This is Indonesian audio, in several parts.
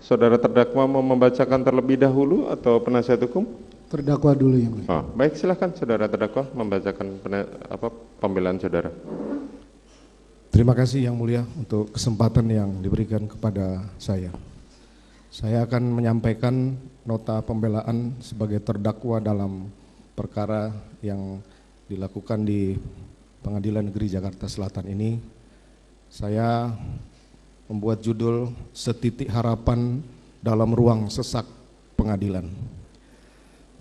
saudara terdakwa mau membacakan terlebih dahulu atau penasihat hukum? Terdakwa dulu yang mulia. Baik, silahkan saudara terdakwa membacakan pembelaan saudara. Terima kasih yang mulia untuk kesempatan yang diberikan kepada saya. Saya akan menyampaikan nota pembelaan sebagai terdakwa dalam perkara yang dilakukan di Pengadilan Negeri Jakarta Selatan ini. Saya membuat judul Setitik Harapan dalam Ruang Sesak Pengadilan.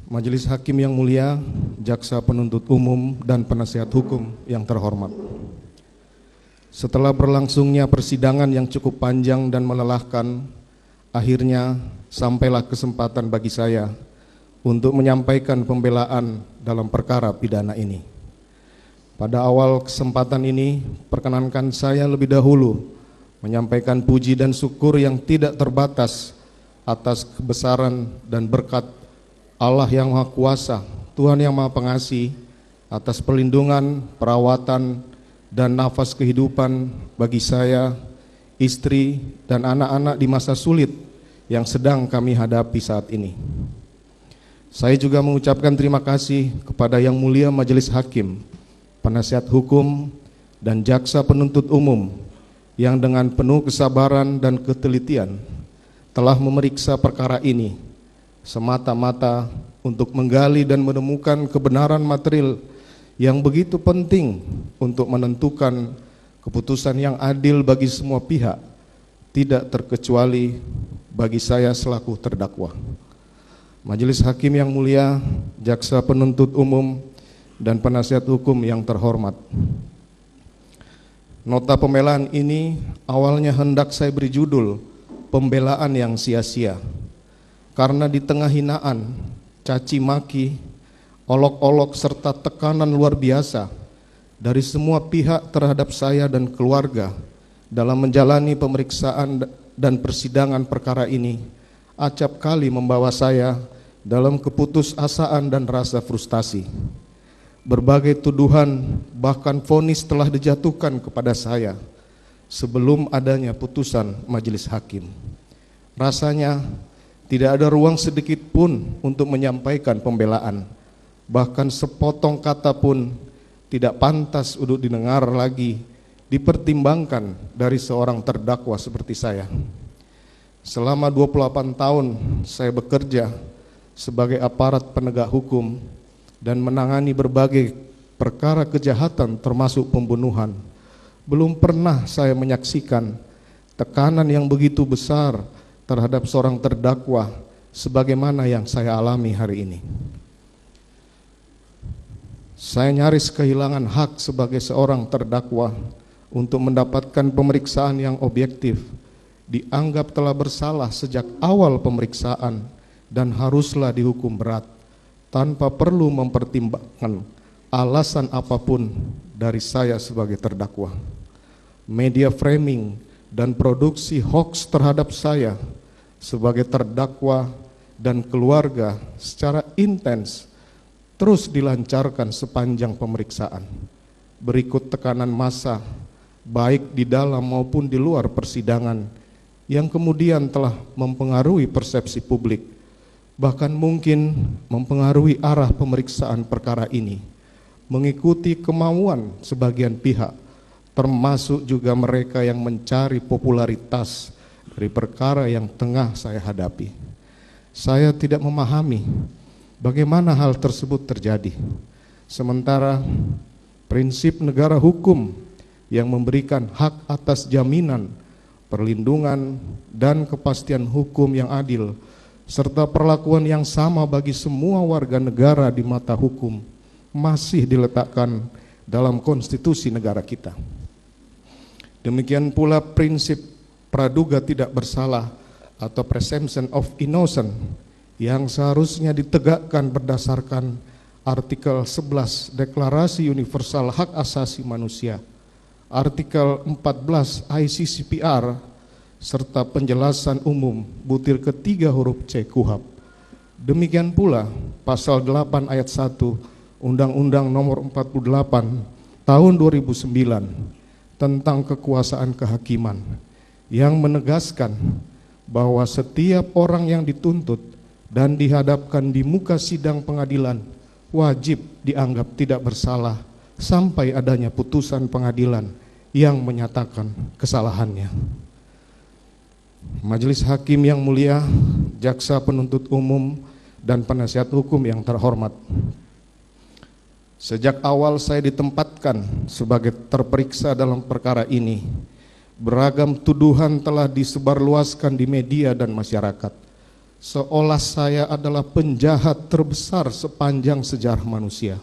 Majelis Hakim yang mulia, Jaksa Penuntut Umum dan Penasihat Hukum yang terhormat. Setelah berlangsungnya persidangan yang cukup panjang dan melelahkan, akhirnya sampailah kesempatan bagi saya untuk menyampaikan pembelaan dalam perkara pidana ini. Pada awal kesempatan ini, perkenankan saya lebih dahulu menyampaikan puji dan syukur yang tidak terbatas atas kebesaran dan berkat Allah yang Maha Kuasa, Tuhan yang Maha Pengasih, atas perlindungan, perawatan, dan nafas kehidupan bagi saya, istri, dan anak-anak di masa sulit yang sedang kami hadapi saat ini. Saya juga mengucapkan terima kasih kepada Yang Mulia Majelis Hakim, Penasihat Hukum, dan Jaksa Penuntut Umum yang dengan penuh kesabaran dan ketelitian telah memeriksa perkara ini semata-mata untuk menggali dan menemukan kebenaran material yang begitu penting untuk menentukan keputusan yang adil bagi semua pihak, tidak terkecuali bagi saya selaku terdakwa. Majelis Hakim yang mulia, Jaksa Penuntut Umum, dan Penasihat Hukum yang terhormat. Nota pembelaan ini awalnya hendak saya beri judul Pembelaan yang Sia-sia, karena di tengah hinaan, caci maki, olok-olok serta tekanan luar biasa dari semua pihak terhadap saya dan keluarga dalam menjalani pemeriksaan dan persidangan perkara ini, acap kali membawa saya dalam keputusasaan dan rasa frustasi. Berbagai tuduhan bahkan vonis telah dijatuhkan kepada saya sebelum adanya putusan majelis hakim. Rasanya tidak ada ruang sedikit pun untuk menyampaikan pembelaan. Bahkan sepotong kata pun tidak pantas untuk didengar lagi, dipertimbangkan dari seorang terdakwa seperti saya. Selama 28 tahun saya bekerja sebagai aparat penegak hukum dan menangani berbagai perkara kejahatan termasuk pembunuhan. Belum pernah saya menyaksikan tekanan yang begitu besar terhadap seorang terdakwa sebagaimana yang saya alami hari ini. Saya nyaris kehilangan hak sebagai seorang terdakwa untuk mendapatkan pemeriksaan yang objektif, dianggap telah bersalah sejak awal pemeriksaan dan haruslah dihukum berat tanpa perlu mempertimbangkan alasan apapun dari saya sebagai terdakwa. Media framing dan produksi hoax terhadap saya sebagai terdakwa dan keluarga secara intens terus dilancarkan sepanjang pemeriksaan. Berikut tekanan massa baik di dalam maupun di luar persidangan yang kemudian telah mempengaruhi persepsi publik, bahkan mungkin mempengaruhi arah pemeriksaan perkara ini, mengikuti kemauan sebagian pihak, termasuk juga mereka yang mencari popularitas dari perkara yang tengah saya hadapi. Saya tidak memahami bagaimana hal tersebut terjadi, sementara prinsip negara hukum yang memberikan hak atas jaminan, perlindungan, dan kepastian hukum yang adil, serta perlakuan yang sama bagi semua warga negara di mata hukum masih diletakkan dalam konstitusi negara kita. Demikian pula prinsip praduga tidak bersalah atau presumption of innocence yang seharusnya ditegakkan berdasarkan artikel 11 Deklarasi Universal Hak Asasi Manusia, artikel 14 ICCPR, serta penjelasan umum butir ketiga huruf C KUHP. Demikian pula pasal 8 ayat 1 Undang-Undang Nomor 48 Tahun 2009 tentang kekuasaan kehakiman yang menegaskan bahwa setiap orang yang dituntut dan dihadapkan di muka sidang pengadilan wajib dianggap tidak bersalah sampai adanya putusan pengadilan yang menyatakan kesalahannya. Majelis Hakim yang mulia, jaksa penuntut umum, dan penasihat hukum yang terhormat. Sejak awal saya ditempatkan sebagai terperiksa dalam perkara ini, beragam tuduhan telah disebarluaskan di media dan masyarakat, seolah saya adalah penjahat terbesar sepanjang sejarah manusia.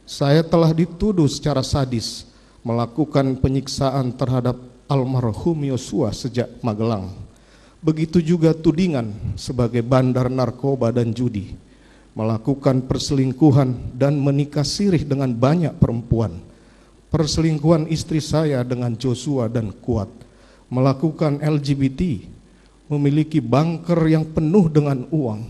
Saya telah dituduh secara sadis melakukan penyiksaan terhadap almarhum Yosua sejak Magelang. Begitu juga tudingan sebagai bandar narkoba dan judi, melakukan perselingkuhan dan menikah sirih dengan banyak perempuan, perselingkuhan istri saya dengan Joshua dan Kuat, melakukan LGBT, memiliki bunker yang penuh dengan uang,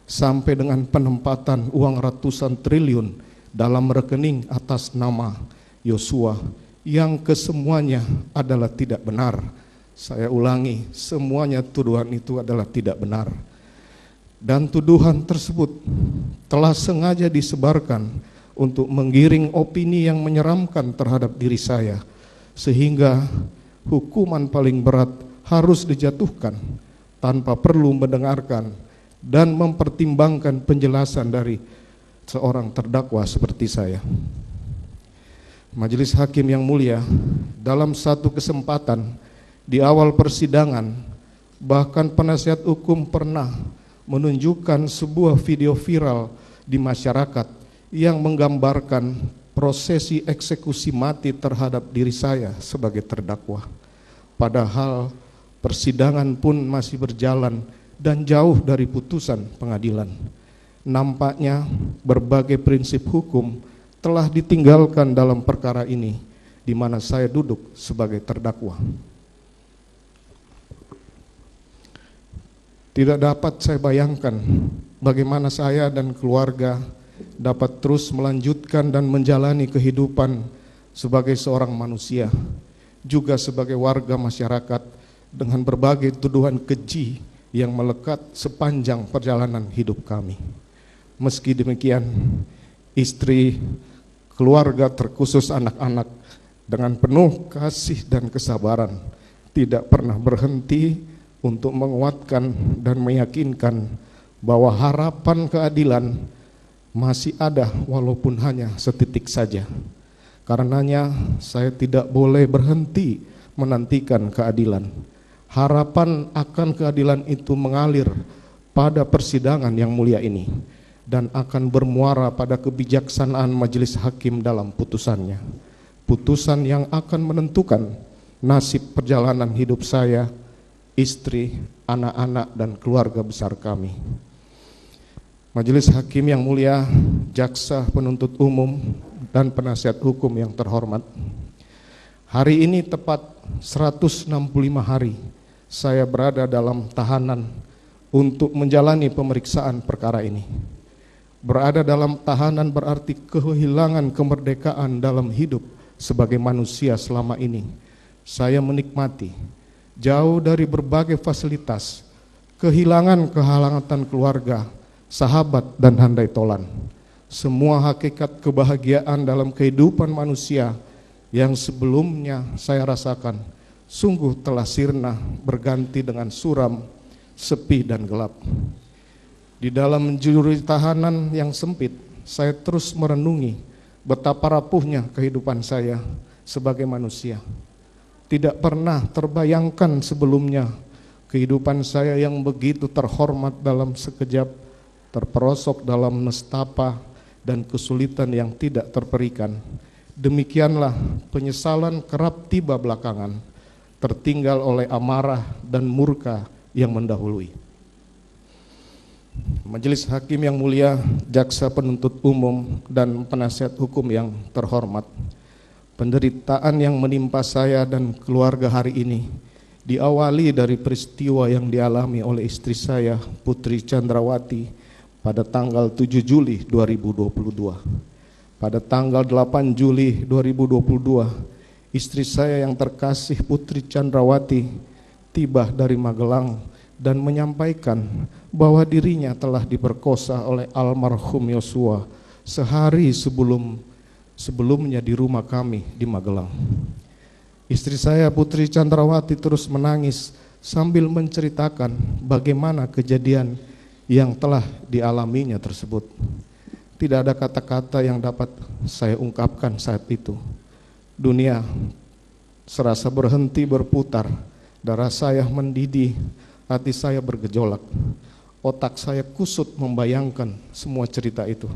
sampai dengan penempatan uang ratusan triliun dalam rekening atas nama Yosua, yang kesemuanya adalah tidak benar. Saya ulangi, semuanya tuduhan itu adalah tidak benar. Dan tuduhan tersebut telah sengaja disebarkan untuk menggiring opini yang menyeramkan terhadap diri saya, sehingga hukuman paling berat harus dijatuhkan tanpa perlu mendengarkan dan mempertimbangkan penjelasan dari seorang terdakwa seperti saya. Majelis Hakim yang mulia, dalam satu kesempatan di awal persidangan, bahkan penasihat hukum pernah menunjukkan sebuah video viral di masyarakat yang menggambarkan prosesi eksekusi mati terhadap diri saya sebagai terdakwa. Padahal persidangan pun masih berjalan dan jauh dari putusan pengadilan. Nampaknya berbagai prinsip hukum telah ditinggalkan dalam perkara ini, di mana saya duduk sebagai terdakwa. Tidak dapat saya bayangkan bagaimana saya dan keluarga dapat terus melanjutkan dan menjalani kehidupan sebagai seorang manusia, juga sebagai warga masyarakat, dengan berbagai tuduhan keji yang melekat sepanjang perjalanan hidup kami. Meski demikian, istri, keluarga, terkhusus anak-anak, dengan penuh kasih dan kesabaran tidak pernah berhenti untuk menguatkan dan meyakinkan bahwa harapan keadilan masih ada walaupun hanya setitik saja. Karenanya saya tidak boleh berhenti menantikan keadilan. Harapan akan keadilan itu mengalir pada persidangan yang mulia ini dan akan bermuara pada kebijaksanaan majelis hakim dalam putusannya. Putusan yang akan menentukan nasib perjalanan hidup saya, istri, anak-anak, dan keluarga besar kami. Majelis Hakim yang mulia, jaksa penuntut umum, dan penasihat hukum yang terhormat, hari ini tepat 165 hari saya berada dalam tahanan untuk menjalani pemeriksaan perkara ini. Berada dalam tahanan berarti kehilangan kemerdekaan dalam hidup sebagai manusia selama ini. Saya menikmati jauh dari berbagai fasilitas, kehilangan kehangatan keluarga, sahabat, dan handai tolan. Semua hakikat kebahagiaan dalam kehidupan manusia yang sebelumnya saya rasakan sungguh telah sirna berganti dengan suram, sepi, dan gelap. Di dalam juri tahanan yang sempit, saya terus merenungi betapa rapuhnya kehidupan saya sebagai manusia. Tidak pernah terbayangkan sebelumnya kehidupan saya yang begitu terhormat dalam sekejap terperosok dalam nestapa dan kesulitan yang tidak terperikan. Demikianlah penyesalan kerap tiba belakangan, tertinggal oleh amarah dan murka yang mendahului. Majelis Hakim yang mulia, jaksa penuntut umum, dan penasihat hukum yang terhormat, penderitaan yang menimpa saya dan keluarga hari ini diawali dari peristiwa yang dialami oleh istri saya, Putri Chandrawati, pada tanggal 7 Juli 2022. Pada tanggal 8 Juli 2022, istri saya yang terkasih Putri Chandrawati tiba dari Magelang dan menyampaikan bahwa dirinya telah diperkosa oleh almarhum Yosua sehari sebelumnya di rumah kami di Magelang. Istri saya Putri Chandrawati terus menangis sambil menceritakan bagaimana kejadian yang telah dialaminya tersebut. Tidak ada kata-kata yang dapat saya ungkapkan saat itu. Dunia serasa berhenti berputar, darah saya mendidih, hati saya bergejolak. Otak saya kusut membayangkan semua cerita itu.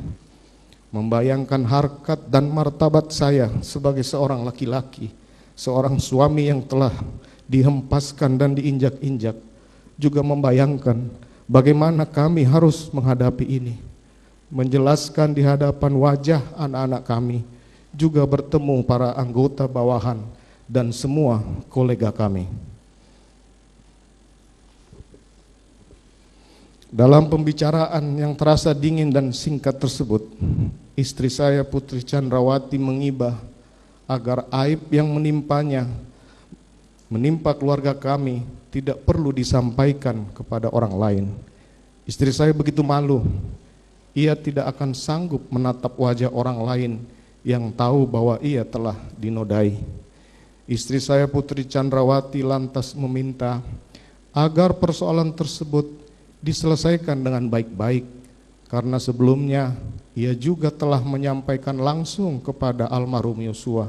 Membayangkan harkat dan martabat saya sebagai seorang laki-laki, seorang suami yang telah dihempaskan dan diinjak-injak. Juga membayangkan bagaimana kami harus menghadapi ini. Menjelaskan di hadapan wajah anak-anak kami, juga bertemu para anggota bawahan dan semua kolega kami. Dalam pembicaraan yang terasa dingin dan singkat tersebut, istri saya Putri Chandrawati mengibah agar aib yang menimpa keluarga kami tidak perlu disampaikan kepada orang lain. Istri saya begitu malu. Ia tidak akan sanggup menatap wajah orang lain yang tahu bahwa ia telah dinodai. Istri saya Putri Chandrawati lantas meminta agar persoalan tersebut diselesaikan dengan baik-baik, karena sebelumnya ia juga telah menyampaikan langsung kepada almarhum Yosua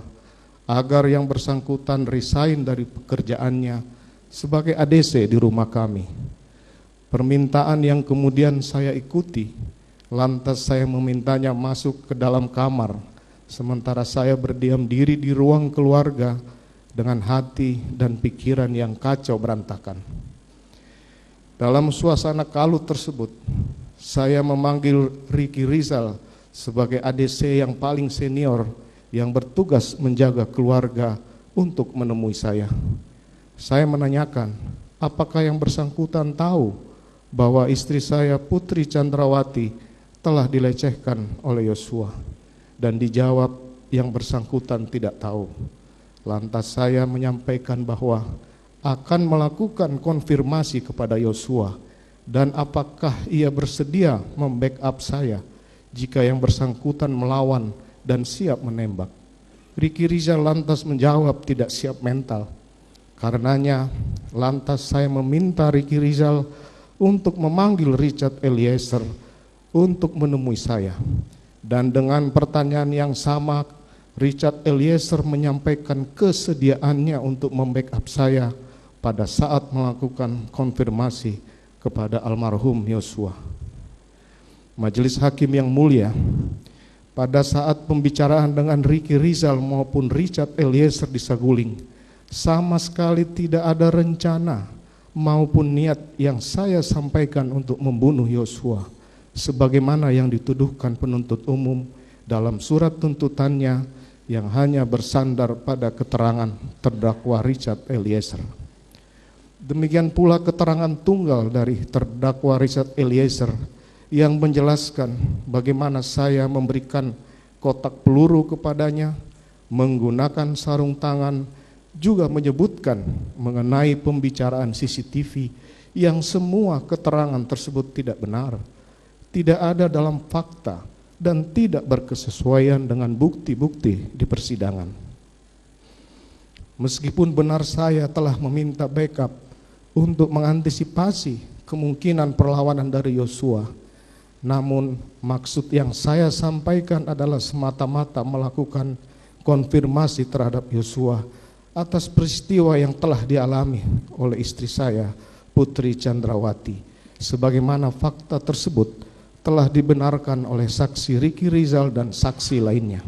agar yang bersangkutan resign dari pekerjaannya sebagai ADC di rumah kami. Permintaan yang kemudian saya ikuti. Lantas saya memintanya masuk ke dalam kamar, sementara saya berdiam diri di ruang keluarga dengan hati dan pikiran yang kacau berantakan. Dalam suasana kalut tersebut, saya memanggil Ricky Rizal sebagai ADC yang paling senior yang bertugas menjaga keluarga untuk menemui saya. Saya menanyakan, apakah yang bersangkutan tahu bahwa istri saya Putri Chandrawati telah dilecehkan oleh Yosua, dan dijawab yang bersangkutan tidak tahu. Lantas saya menyampaikan bahwa akan melakukan konfirmasi kepada Yosua dan apakah ia bersedia membackup saya jika yang bersangkutan melawan dan siap menembak. Ricky Rizal lantas menjawab tidak siap mental. Karenanya lantas saya meminta Ricky Rizal untuk memanggil Richard Eliezer untuk menemui saya. Dan dengan pertanyaan yang sama, Richard Eliezer menyampaikan kesediaannya untuk membackup saya pada saat melakukan konfirmasi kepada almarhum Yosua. Majelis Hakim yang mulia, pada saat pembicaraan dengan Ricky Rizal maupun Richard Eliezer di Saguling, sama sekali tidak ada rencana maupun niat yang saya sampaikan untuk membunuh Yosua, sebagaimana yang dituduhkan penuntut umum dalam surat tuntutannya yang hanya bersandar pada keterangan terdakwa Richard Eliezer. Demikian pula keterangan tunggal dari terdakwa Richard Eliezer yang menjelaskan bagaimana saya memberikan kotak peluru kepadanya, menggunakan sarung tangan, juga menyebutkan mengenai pembicaraan CCTV yang semua keterangan tersebut tidak benar, tidak ada dalam fakta, dan tidak berkesesuaian dengan bukti-bukti di persidangan. Meskipun benar saya telah meminta backup untuk mengantisipasi kemungkinan perlawanan dari Yosua, namun maksud yang saya sampaikan adalah semata-mata melakukan konfirmasi terhadap Yosua atas peristiwa yang telah dialami oleh istri saya, Putri Chandrawati, sebagaimana fakta tersebut telah dibenarkan oleh saksi Ricky Rizal dan saksi lainnya.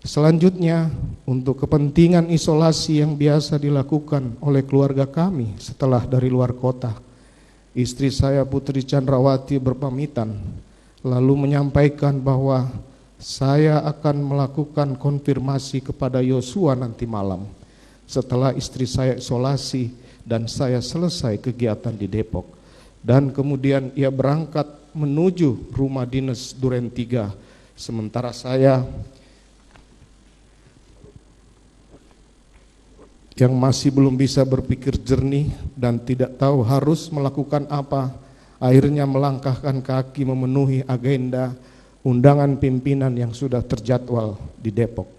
Selanjutnya, untuk kepentingan isolasi yang biasa dilakukan oleh keluarga kami setelah dari luar kota, istri saya Putri Chandrawati berpamitan lalu menyampaikan bahwa saya akan melakukan konfirmasi kepada Yosua nanti malam setelah istri saya isolasi dan saya selesai kegiatan di Depok. Dan kemudian ia berangkat menuju rumah dinas Duren 3, sementara saya yang masih belum bisa berpikir jernih dan tidak tahu harus melakukan apa, akhirnya melangkahkan kaki memenuhi agenda undangan pimpinan yang sudah terjadwal di Depok.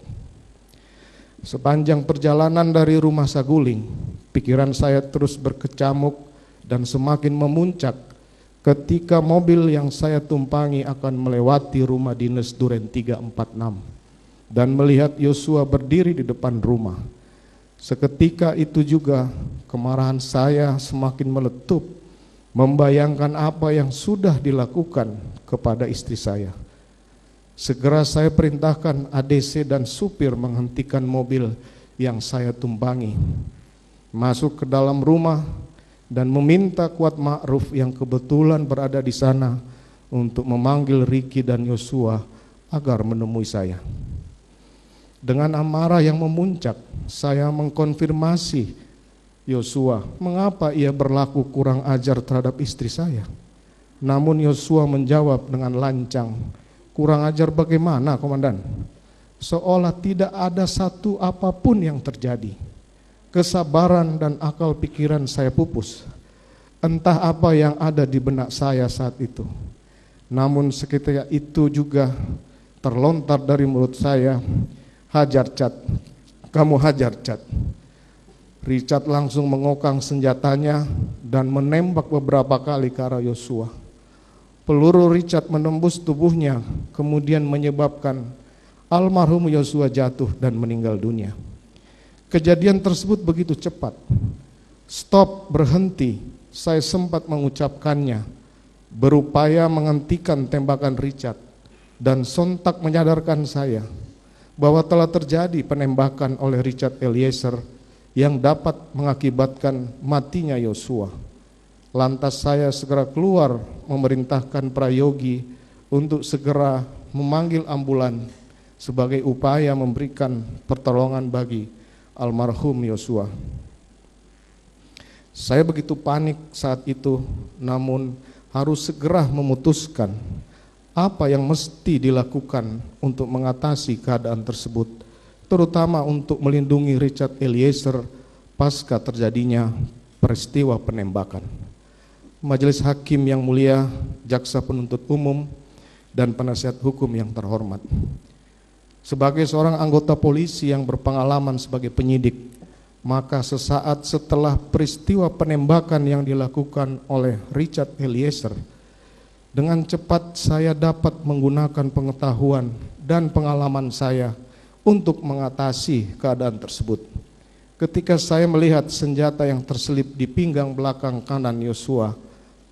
Sepanjang perjalanan dari rumah Saguling, pikiran saya terus berkecamuk dan semakin memuncak ketika mobil yang saya tumpangi akan melewati rumah dinas Duren 346 dan melihat Yosua berdiri di depan rumah. Seketika itu juga kemarahan saya semakin meletup, membayangkan apa yang sudah dilakukan kepada istri saya. Segera saya perintahkan ADC dan supir menghentikan mobil yang saya tumpangi, masuk ke dalam rumah dan meminta Kuat Ma'ruf yang kebetulan berada di sana untuk memanggil Ricky dan Yosua agar menemui saya. Dengan amarah yang memuncak, saya mengkonfirmasi Yosua mengapa ia berlaku kurang ajar terhadap istri saya. Namun Yosua menjawab dengan lancang, "Kurang ajar bagaimana, Komandan? Seolah tidak ada satu apapun yang terjadi. Kesabaran dan akal pikiran saya pupus. Entah apa yang ada di benak saya saat itu. Namun seketika itu juga terlontar dari mulut saya, 'Hajar Cat, kamu hajar Cat.' Richard langsung mengokang senjatanya dan menembak beberapa kali ke arah Yosua. Peluru Richard menembus tubuhnya, kemudian menyebabkan almarhum Yosua jatuh dan meninggal dunia. Kejadian tersebut begitu cepat. Stop, berhenti, saya sempat mengucapkannya, berupaya menghentikan tembakan Richard, dan sontak menyadarkan saya bahwa telah terjadi penembakan oleh Richard Eliezer yang dapat mengakibatkan matinya Yosua. Lantas saya segera keluar memerintahkan Prayogi untuk segera memanggil ambulan sebagai upaya memberikan pertolongan bagi almarhum Yosua. Saya begitu panik saat itu, namun harus segera memutuskan apa yang mesti dilakukan untuk mengatasi keadaan tersebut, terutama untuk melindungi Richard Eliezer pasca terjadinya peristiwa penembakan. Majelis Hakim yang mulia, Jaksa Penuntut Umum, dan penasihat hukum yang terhormat. Sebagai seorang anggota polisi yang berpengalaman sebagai penyidik, maka sesaat setelah peristiwa penembakan yang dilakukan oleh Richard Eliezer, dengan cepat saya dapat menggunakan pengetahuan dan pengalaman saya untuk mengatasi keadaan tersebut. Ketika saya melihat senjata yang terselip di pinggang belakang kanan Yosua,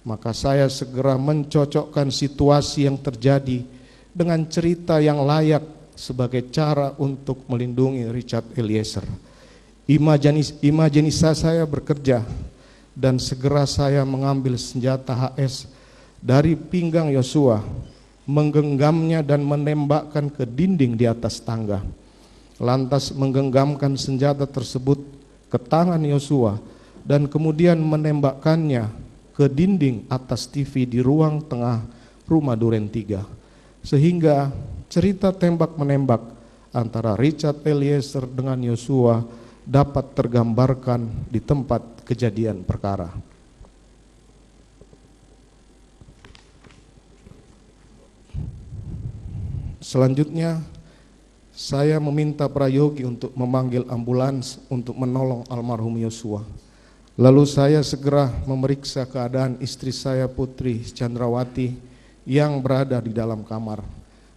maka saya segera mencocokkan situasi yang terjadi dengan cerita yang layak sebagai cara untuk melindungi Richard Eliezer. Imajinasi saya bekerja dan segera saya mengambil senjata HS dari pinggang Yosua, menggenggamnya dan menembakkan ke dinding di atas tangga. Lantas menggenggamkan senjata tersebut ke tangan Yosua dan kemudian menembakkannya ke dinding atas TV di ruang tengah rumah Duren 3. Sehingga cerita tembak-menembak antara Richard Eliezer dengan Yosua dapat tergambarkan di tempat kejadian perkara. Selanjutnya, saya meminta Prayogi untuk memanggil ambulans untuk menolong almarhum Yosua. Lalu saya segera memeriksa keadaan istri saya, Putri Chandrawati, yang berada di dalam kamar.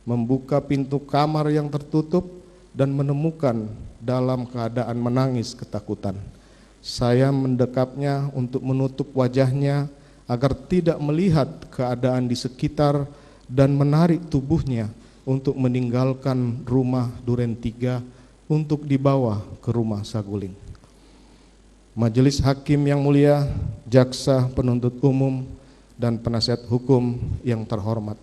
Membuka pintu kamar yang tertutup dan menemukan dalam keadaan menangis ketakutan. Saya mendekapnya untuk menutup wajahnya agar tidak melihat keadaan di sekitar dan menarik tubuhnya untuk meninggalkan rumah Duren 3 untuk dibawa ke rumah Saguling. Majelis Hakim yang mulia, Jaksa Penuntut Umum, dan penasihat hukum yang terhormat.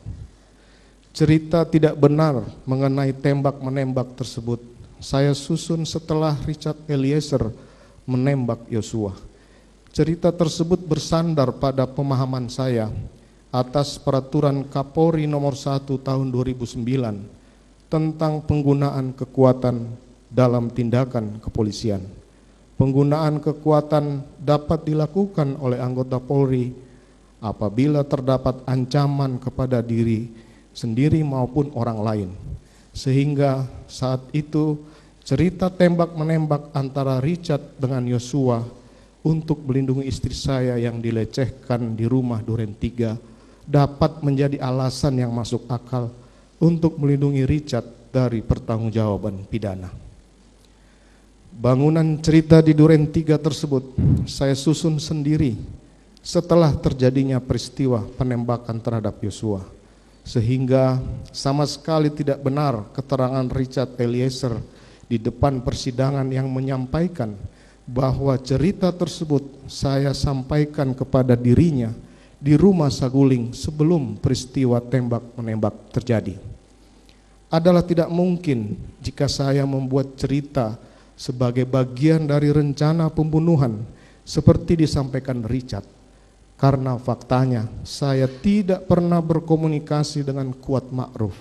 Cerita tidak benar mengenai tembak-menembak tersebut saya susun setelah Richard Eliezer menembak Yosua. Cerita tersebut bersandar pada pemahaman saya atas peraturan Kapolri nomor 1 tahun 2009 tentang penggunaan kekuatan dalam tindakan kepolisian. Penggunaan kekuatan dapat dilakukan oleh anggota Polri apabila terdapat ancaman kepada diri sendiri maupun orang lain. Sehingga saat itu cerita tembak-menembak antara Richard dengan Yosua untuk melindungi istri saya yang dilecehkan di rumah Duren 3 dapat menjadi alasan yang masuk akal untuk melindungi Richard dari pertanggungjawaban pidana. Bangunan cerita di Duren 3 tersebut saya susun sendiri setelah terjadinya peristiwa penembakan terhadap Yosua, sehingga sama sekali tidak benar keterangan Richard Eliezer di depan persidangan yang menyampaikan bahwa cerita tersebut saya sampaikan kepada dirinya di rumah Saguling sebelum peristiwa tembak-menembak terjadi. Adalah tidak mungkin jika saya membuat cerita sebagai bagian dari rencana pembunuhan seperti disampaikan Richard, karena faktanya saya tidak pernah berkomunikasi dengan Kuat Ma'ruf,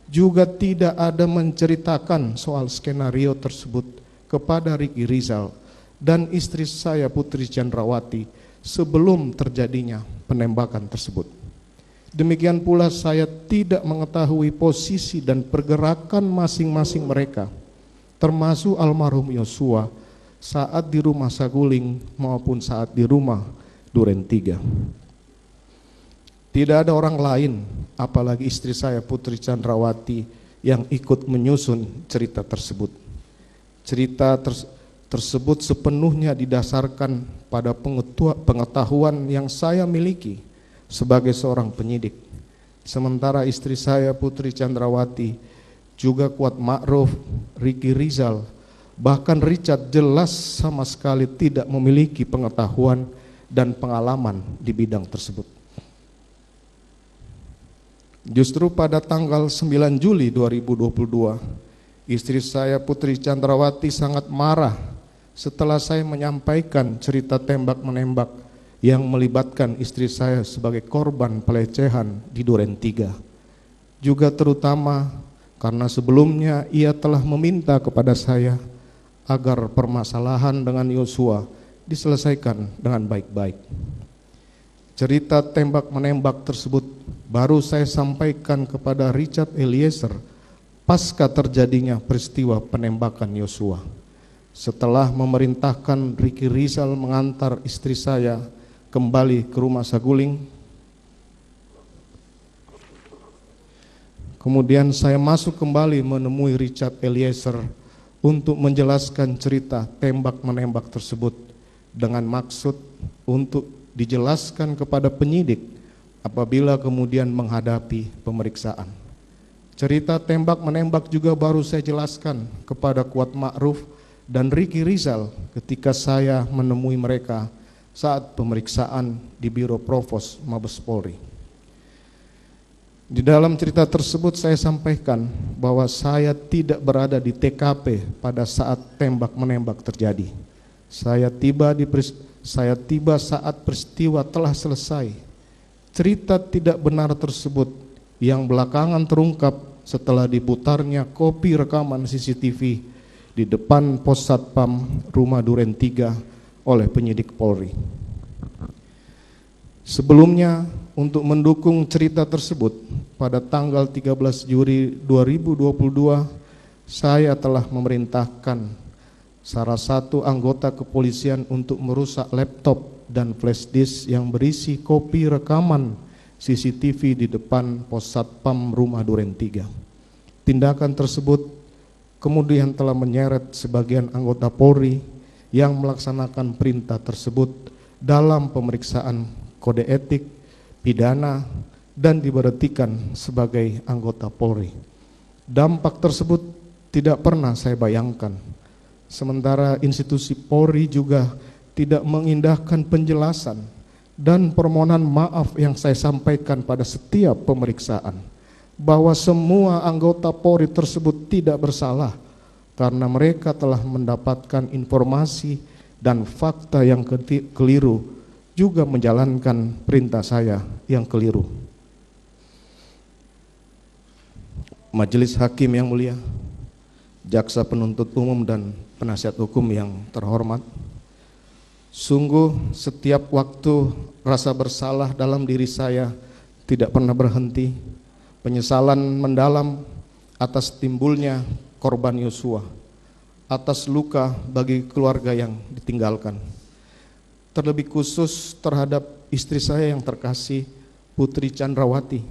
juga tidak ada menceritakan soal skenario tersebut kepada Ricky Rizal dan istri saya Putri Chandrawati sebelum terjadinya penembakan tersebut. Demikian pula saya tidak mengetahui posisi dan pergerakan masing-masing mereka, termasuk almarhum Yosua saat di rumah Saguling maupun saat di rumah Duren 3. Tidak ada orang lain, apalagi istri saya Putri Chandrawati, yang ikut menyusun cerita tersebut. Cerita tersebut sepenuhnya didasarkan pada pengetahuan yang saya miliki sebagai seorang penyidik. Sementara istri saya Putri Chandrawati, juga Kuat Ma'ruf, Ricky Rizal, bahkan Richard jelas sama sekali tidak memiliki pengetahuan dan pengalaman di bidang tersebut. Justru pada tanggal 9 Juli 2022, istri saya Putri Chandrawati sangat marah setelah saya menyampaikan cerita tembak-menembak yang melibatkan istri saya sebagai korban pelecehan di Duren 3. Juga terutama karena sebelumnya ia telah meminta kepada saya agar permasalahan dengan Yosua diselesaikan dengan baik-baik. Cerita tembak-menembak tersebut baru saya sampaikan kepada Richard Eliezer pasca terjadinya peristiwa penembakan Yosua. Setelah memerintahkan Ricky Rizal mengantar istri saya kembali ke rumah Saguling, kemudian saya masuk kembali menemui Richard Eliezer untuk menjelaskan cerita tembak-menembak tersebut dengan maksud untuk dijelaskan kepada penyidik apabila kemudian menghadapi pemeriksaan. Cerita tembak-menembak juga baru saya jelaskan kepada Kuat Ma'ruf dan Ricky Rizal ketika saya menemui mereka saat pemeriksaan di Biro Provos Mabes Polri. Di dalam cerita tersebut saya sampaikan bahwa saya tidak berada di TKP pada saat tembak-menembak terjadi. Saya tiba saat peristiwa telah selesai. Cerita tidak benar tersebut yang belakangan terungkap setelah diputarnya kopi rekaman CCTV di depan pos Satpam rumah Duren 3 oleh penyidik Polri. Sebelumnya, untuk mendukung cerita tersebut, pada tanggal 13 Juli 2022, saya telah memerintahkan salah satu anggota kepolisian untuk merusak laptop dan flash disk yang berisi kopi rekaman CCTV di depan pos Satpam rumah Duren 3. Tindakan tersebut kemudian telah menyeret sebagian anggota Polri yang melaksanakan perintah tersebut dalam pemeriksaan kode etik, pidana, dan diberhentikan sebagai anggota Polri. Dampak tersebut tidak pernah saya bayangkan. Sementara institusi Polri juga tidak mengindahkan penjelasan dan permohonan maaf yang saya sampaikan pada setiap pemeriksaan, bahwa semua anggota Polri tersebut tidak bersalah karena mereka telah mendapatkan informasi dan fakta yang keliru, juga menjalankan perintah saya yang keliru. Majelis Hakim yang mulia, Jaksa Penuntut Umum dan penasihat hukum yang terhormat, sungguh setiap waktu rasa bersalah dalam diri saya tidak pernah berhenti. Penyesalan mendalam atas timbulnya korban Yosua, atas luka bagi keluarga yang ditinggalkan. Terlebih khusus terhadap istri saya yang terkasih, Putri Chandrawati,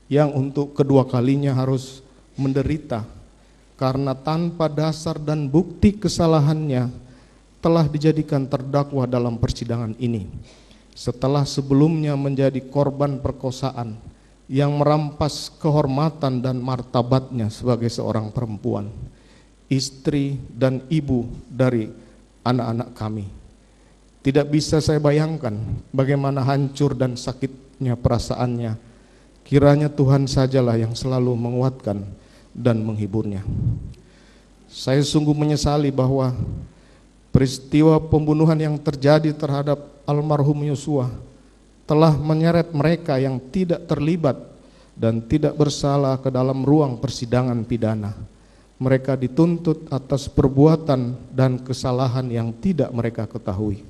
yang untuk kedua kalinya harus menderita karena tanpa dasar dan bukti kesalahannya telah dijadikan terdakwa dalam persidangan ini, setelah sebelumnya menjadi korban perkosaan yang merampas kehormatan dan martabatnya sebagai seorang perempuan, istri dan ibu dari anak-anak kami. Tidak bisa saya bayangkan bagaimana hancur dan sakitnya perasaannya. Kiranya Tuhan sajalah yang selalu menguatkan dan menghiburnya. Saya sungguh menyesali bahwa peristiwa pembunuhan yang terjadi terhadap almarhum Yosua telah menyeret mereka yang tidak terlibat dan tidak bersalah ke dalam ruang persidangan pidana. Mereka dituntut atas perbuatan dan kesalahan yang tidak mereka ketahui.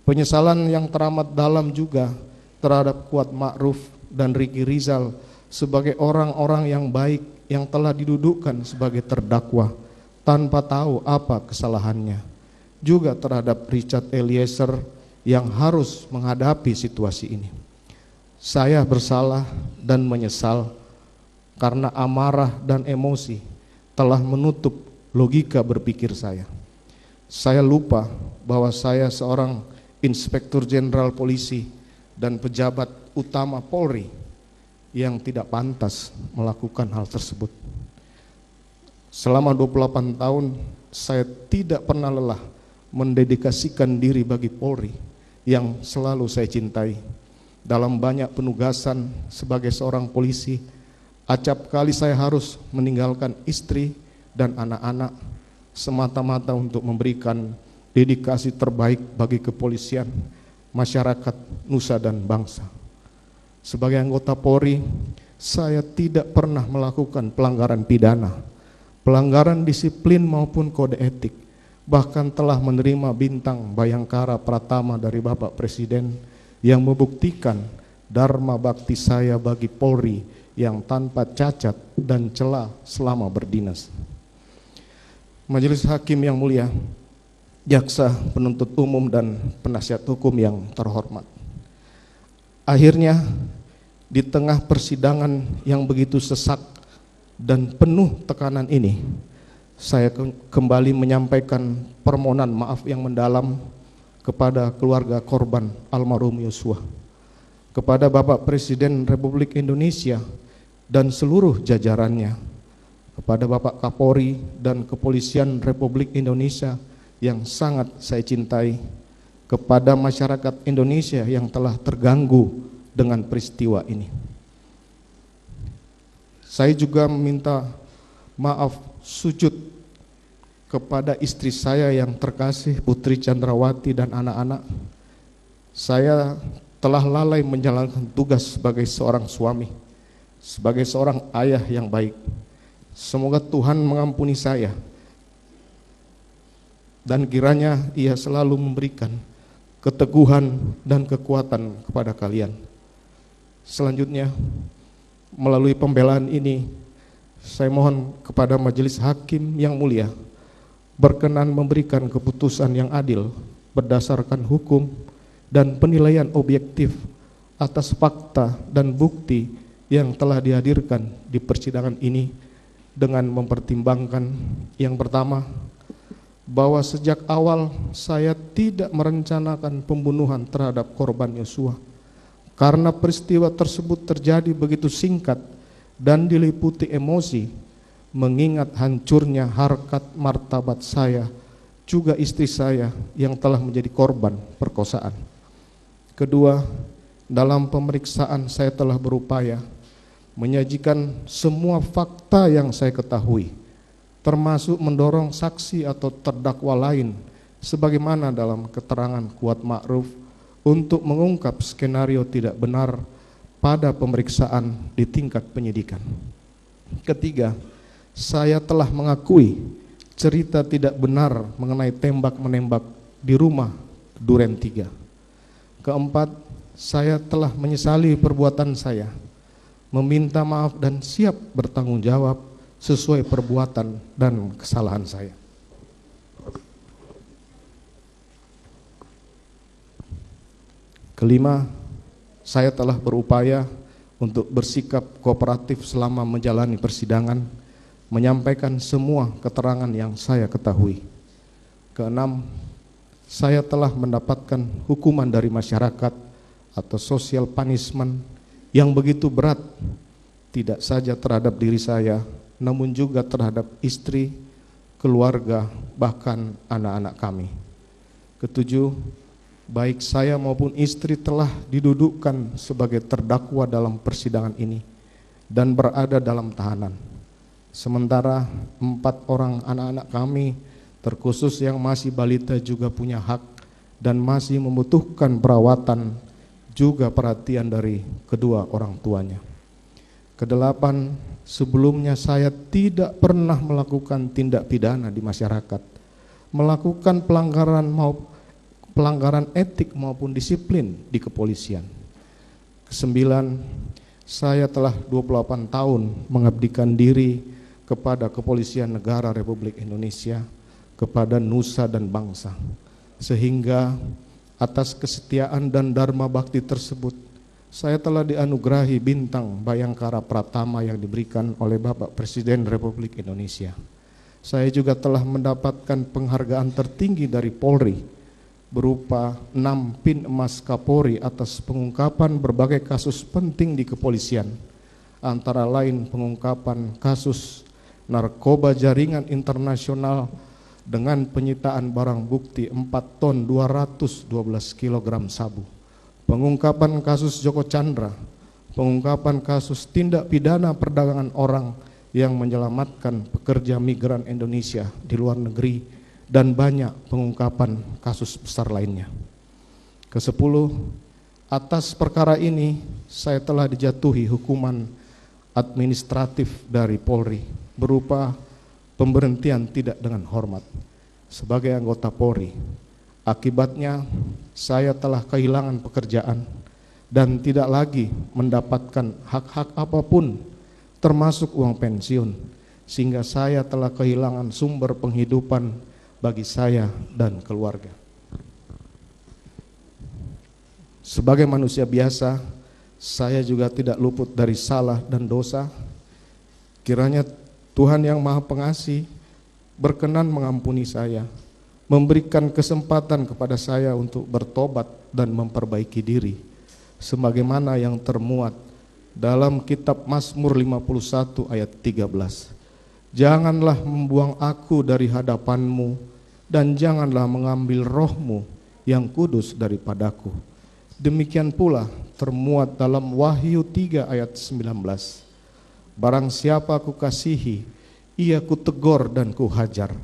Penyesalan yang teramat dalam juga terhadap Kuat Ma'ruf dan Ricky Rizal sebagai orang-orang yang baik yang telah didudukkan sebagai terdakwa tanpa tahu apa kesalahannya. Juga terhadap Richard Eliezer yang harus menghadapi situasi ini. Saya bersalah dan menyesal karena amarah dan emosi telah menutup logika berpikir saya. Saya lupa bahwa saya seorang Inspektur Jenderal Polisi dan pejabat utama Polri yang tidak pantas melakukan hal tersebut. Selama 28 tahun saya tidak pernah lelah mendedikasikan diri bagi Polri yang selalu saya cintai. Dalam banyak penugasan sebagai seorang polisi, acap kali saya harus meninggalkan istri dan anak-anak semata-mata untuk memberikan dedikasi terbaik bagi kepolisian, masyarakat, nusa dan bangsa. Sebagai anggota Polri, saya tidak pernah melakukan pelanggaran pidana, pelanggaran disiplin maupun kode etik, bahkan telah menerima bintang Bayangkara Pratama dari Bapak Presiden yang membuktikan dharma bakti saya bagi Polri yang tanpa cacat dan celah selama berdinas. Majelis Hakim yang mulia, jaksa penuntut umum dan penasihat hukum yang terhormat. Akhirnya di tengah persidangan yang begitu sesak dan penuh tekanan ini, saya kembali menyampaikan permohonan maaf yang mendalam kepada keluarga korban almarhum Yosua, kepada Bapak Presiden Republik Indonesia dan seluruh jajarannya, kepada Bapak Kapolri dan Kepolisian Republik Indonesia yang sangat saya cintai, kepada masyarakat Indonesia yang telah terganggu dengan peristiwa ini. Saya juga meminta maaf sujud kepada istri saya yang terkasih, Putri Chandrawati dan anak-anak. Saya telah lalai menjalankan tugas sebagai seorang suami, sebagai seorang ayah yang baik. Semoga Tuhan mengampuni saya dan kiranya Ia selalu memberikan keteguhan dan kekuatan kepada kalian. Selanjutnya, melalui pembelaan ini, saya mohon kepada majelis hakim yang mulia berkenan memberikan keputusan yang adil berdasarkan hukum dan penilaian objektif atas fakta dan bukti yang telah dihadirkan di persidangan ini dengan mempertimbangkan yang pertama, bahwa sejak awal saya tidak merencanakan pembunuhan terhadap korban Yosua karena peristiwa tersebut terjadi begitu singkat dan diliputi emosi, mengingat hancurnya harkat martabat saya juga istri saya yang telah menjadi korban perkosaan. Kedua, dalam pemeriksaan saya telah berupaya menyajikan semua fakta yang saya ketahui, termasuk mendorong saksi atau terdakwa lain sebagaimana dalam keterangan Kuat Ma'ruf untuk mengungkap skenario tidak benar pada pemeriksaan di tingkat penyidikan. Ketiga, saya telah mengakui cerita tidak benar mengenai tembak-menembak di rumah Duren 3. Keempat, saya telah menyesali perbuatan saya, meminta maaf dan siap bertanggung jawab sesuai perbuatan dan kesalahan saya. Kelima, saya telah berupaya untuk bersikap kooperatif selama menjalani persidangan, menyampaikan semua keterangan yang saya ketahui. Keenam, saya telah mendapatkan hukuman dari masyarakat atau social punishment yang begitu berat, tidak saja terhadap diri saya, namun juga terhadap istri, keluarga, bahkan anak-anak kami. Ketujuh, baik saya maupun istri telah didudukkan sebagai terdakwa dalam persidangan ini dan berada dalam tahanan. Sementara 4 orang anak-anak kami, terkhusus yang masih balita, juga punya hak dan masih membutuhkan perawatan juga perhatian dari kedua orang tuanya. Kedelapan, sebelumnya saya tidak pernah melakukan tindak pidana di masyarakat, melakukan pelanggaran etik maupun disiplin di kepolisian. Kesembilan, saya telah 28 tahun mengabdikan diri kepada Kepolisian Negara Republik Indonesia, kepada nusa dan bangsa, sehingga atas kesetiaan dan dharma bakti tersebut saya telah dianugerahi bintang Bayangkara Pratama yang diberikan oleh Bapak Presiden Republik Indonesia. Saya juga telah mendapatkan penghargaan tertinggi dari Polri berupa 6 pin emas Kapolri atas pengungkapan berbagai kasus penting di kepolisian, antara lain pengungkapan kasus narkoba jaringan internasional dengan penyitaan barang bukti 4 ton 212 kg sabu, pengungkapan kasus Joko Chandra, pengungkapan kasus tindak pidana perdagangan orang yang menyelamatkan pekerja migran Indonesia di luar negeri, dan banyak pengungkapan kasus besar lainnya. Kesepuluh, atas perkara ini saya telah dijatuhi hukuman administratif dari Polri berupa pemberhentian tidak dengan hormat sebagai anggota Polri. Akibatnya saya telah kehilangan pekerjaan dan tidak lagi mendapatkan hak-hak apapun termasuk uang pensiun, sehingga saya telah kehilangan sumber penghidupan bagi saya dan keluarga. Sebagai manusia biasa, saya juga tidak luput dari salah dan dosa. Kiranya Tuhan yang Maha Pengasih berkenan mengampuni saya, memberikan kesempatan kepada saya untuk bertobat dan memperbaiki diri, sebagaimana yang termuat dalam kitab Mazmur 51 ayat 13. Janganlah membuang aku dari hadapan-Mu, dan janganlah mengambil roh-Mu yang kudus daripadaku. Demikian pula termuat dalam Wahyu 3 ayat 19. Barang siapa ku kasihi, ia ku tegur dan ku hajar.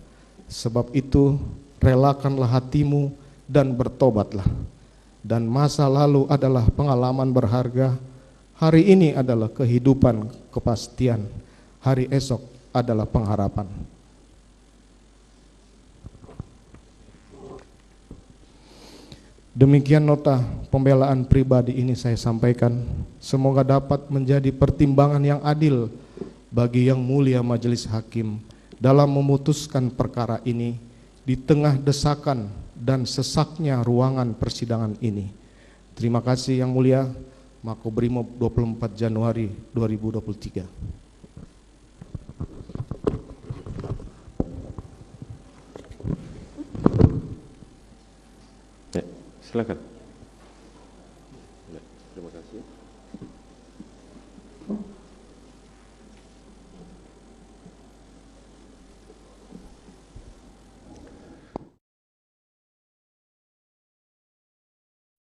Sebab itu relakanlah hatimu dan bertobatlah. Dan masa lalu adalah pengalaman berharga, hari ini adalah kehidupan kepastian, hari esok adalah pengharapan. Demikian nota pembelaan pribadi ini saya sampaikan. Semoga dapat menjadi pertimbangan yang adil bagi yang mulia majelis hakim dalam memutuskan perkara ini di tengah desakan dan sesaknya ruangan persidangan ini. Terima kasih yang mulia. Makobrimob 24 Januari 2023. Silakan. Terima kasih.